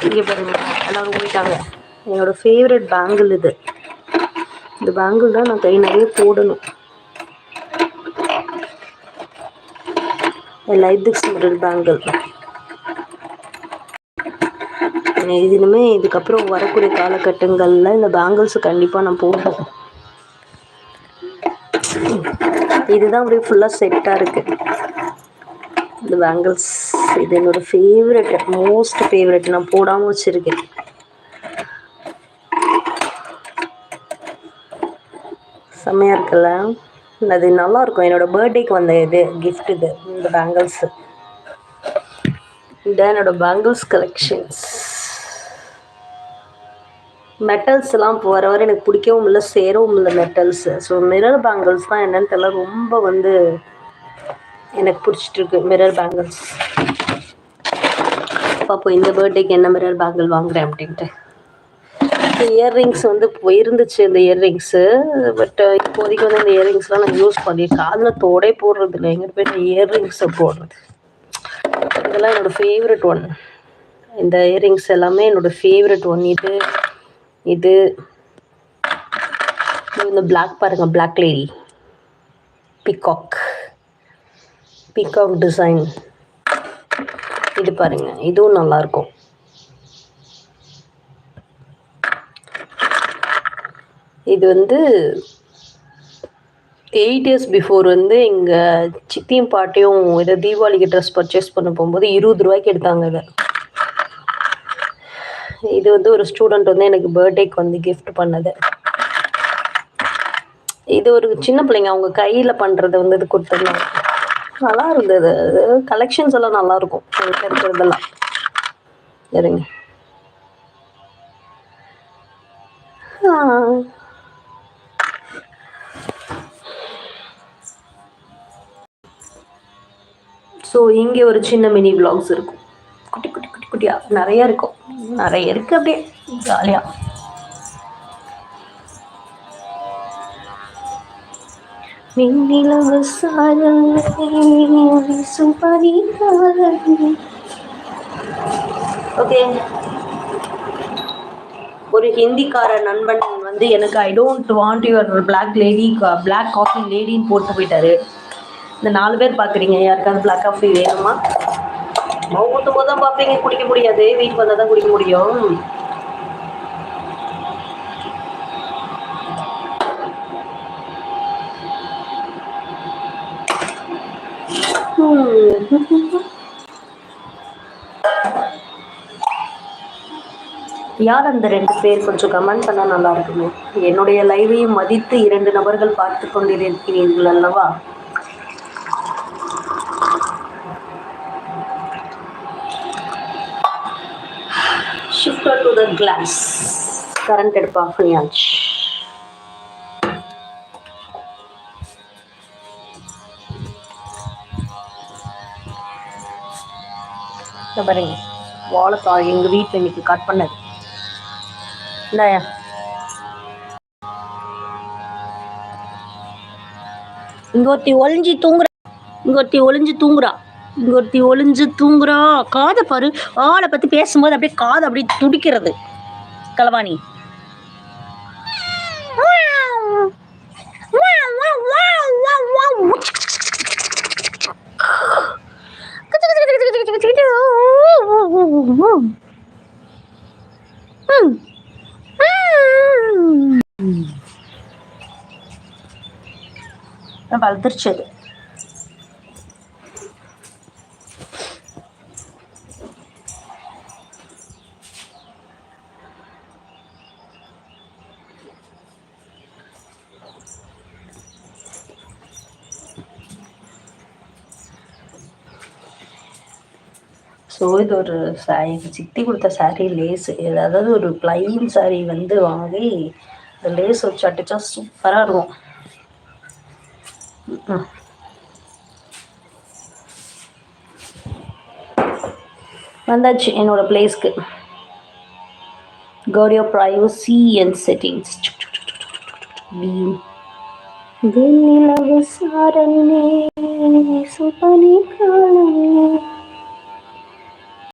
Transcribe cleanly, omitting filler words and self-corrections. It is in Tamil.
இங்கே பாருங்க, எல்லோரும் போயிட்டாங்க. என்னோடய ஃபேவரட் பேங்கிள் இது. இந்த பேங்கிள் தான் நான் கை நிறைய போடணும். லைட் திக்ஸ் மிரர் பேங்கிள். இது இனிமேல் இதுக்கப்புறம் வரக்கூடிய காலகட்டங்களில் இந்த பேங்கிள்ஸு கண்டிப்பாக நான் போடுறேன். இதுதான் அப்படியே ஃபுல்லாக செட்டாக இருக்குது இந்த பேங்கிள்ஸ். இது என்னோடய ஃபேவரெட், மோஸ்ட் ஃபேவரெட். நான் போடாமல் வச்சுருக்கேன். செம்மையாக இருக்குல்ல? அது நல்லாயிருக்கும். என்னோடய பர்த்டேக்கு வந்த இது கிஃப்ட் இது, இந்த பேங்கிள்ஸு. இதான் என்னோடய பேங்கிள்ஸ் கலெக்ஷன்ஸ். மெட்டல்ஸ்லாம் இப்போ வர வர எனக்கு பிடிக்கவும் இல்லை, சேரவும் இல்லை மெட்டல்ஸு. ஸோ மிரர் பேங்கிள்ஸ் தான் என்னென்னு தெரியல, ரொம்ப வந்து எனக்கு பிடிச்சிட்ருக்கு மிரர் பேங்கிள்ஸ். பார்ப்போம் இந்த பர்த்டேக்கு என்ன மிரர் பேங்கிள் வாங்குறேன் அப்படின்ட்டு. இயர்ரிங்ஸ் வந்து இருந்துச்சு இந்த இயர்ரிங்ஸு. பட் இப்போதைக்கு வந்து இந்த இயர்ரிங்ஸ்லாம் நான் யூஸ் பண்ணியிருக்கேன். காதில் தோடே போடுறது இல்லை, எங்கிட்ட போய் நான் இயர்ரிங்ஸை போடுறது. இதெல்லாம் என்னோடய ஃபேவரட் ஒன். இந்த இயர்ரிங்ஸ் எல்லாமே என்னோடய ஃபேவரட் ஒன். இது இந்த பிளாக் பாருங்கள், பிளாக் லேடி பீகாக் டிசைன். இது பாருங்கள், இதுவும் நல்லாயிருக்கும். இது வந்து 8 years பிஃபோர் வந்து எங்கள் சித்தியும் பாட்டியும் இதை தீபாவளிக்கு ட்ரெஸ் பர்ச்சேஸ் பண்ண போகும்போது 20 ரூபாய்க்கு எடுத்தாங்க இதை. இது வந்து ஒரு ஸ்டூடெண்ட் வந்து எனக்கு பர்த்டேக்கு வந்து கிஃப்ட் பண்ணது. இது ஒரு சின்ன பிள்ளைங்க அவங்க கையில் பண்ணுறது வந்து இது கொடுத்துருந்தாங்க. நல்லா இருந்தது. கலெக்ஷன்ஸ் எல்லாம் நல்லாயிருக்கும் எனக்கு இருக்கிறதெல்லாம். சரிங்க. ஸோ இங்கே ஒரு சின்ன மினி விலாக்ஸ் இருக்கும். குட்டி குட்டி குட்டி குட்டியாக நிறைய இருக்கும். நிறைய இருக்குது, அப்படியே ஜாலியாக. ஓகே. ஒரு ஹிந்திக்கார நண்பன் வந்து எனக்கு I don't want your black lady, black coffee லேடின்னு போட்டு போயிட்டாரு. இந்த 4 பேர் பார்க்குறீங்க, யாருக்காவது பிளாக் காஃபி வேணுமா? ஊற்றும் போது தான் பார்ப்பீங்க, குடிக்க முடியாது. வீட்டுக்கு வந்தால் தான் குடிக்க முடியும். யார் அந்த 2 பேர்? கொஞ்சம் கமெண்ட் பண்ணால் நல்லா இருக்குமே. என்னுடைய லைவையும் மதித்து 2 நபர்கள் பார்த்து கொண்டிருக்கிறீர்கள் அல்லவா? Shift to the glass. Current எடுப்பா பண்ணியாச்சு. பாருங்க, வாழைக்காய் எங்கள் வீட்டில் இன்னைக்கு கட் பண்ணது. இந்தாயா, இங்க ஒருத்தி ஒளிஞ்சு தூங்குறா. காதை பாரு, ஆளை பத்தி பேசும்போது அப்படியே காதை அப்படியே துடிக்கிறது. களவாணி வளர்ந்துருச்சு அது. ஸோ இது ஒரு சித்தி கொடுத்த சாரீ லேஸு. அதாவது ஒரு பிளைன் சாரீ வந்து வாங்கி இந்த லேஸ் வச்சு அடிச்சா சூப்பராக இருக்கும். வந்தாச்சு என்னோட பிளேஸ்க்கு. Go to your privacy and settings. வெண்ணிலவு சாரமே சுபனி காலமே